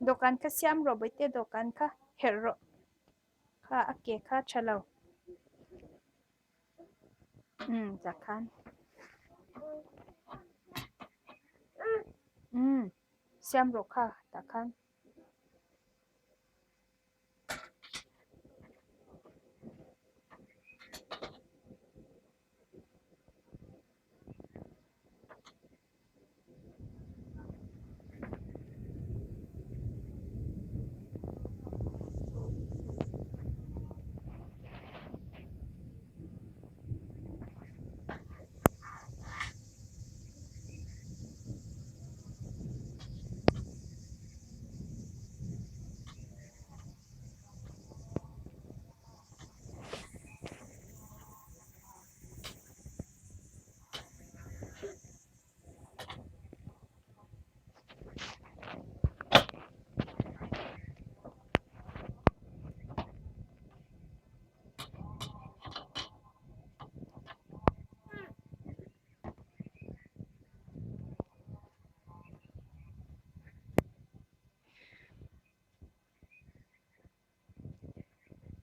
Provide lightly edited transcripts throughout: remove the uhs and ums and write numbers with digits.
dokan ka siam ro boite dokan ka herro ka ake ka chalo zakan siam ro ka takan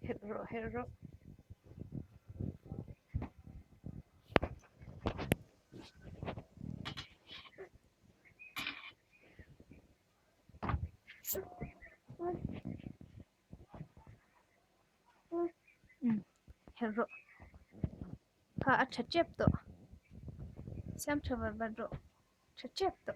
herro herro ka acha chep to siam chava badro chep to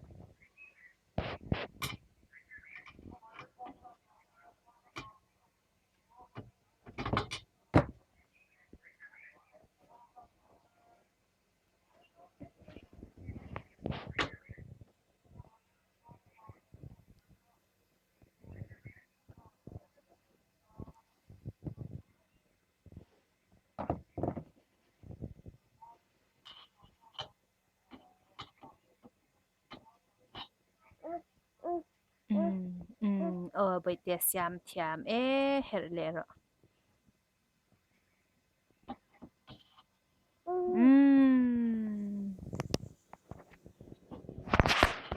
boite siam thiam her le ro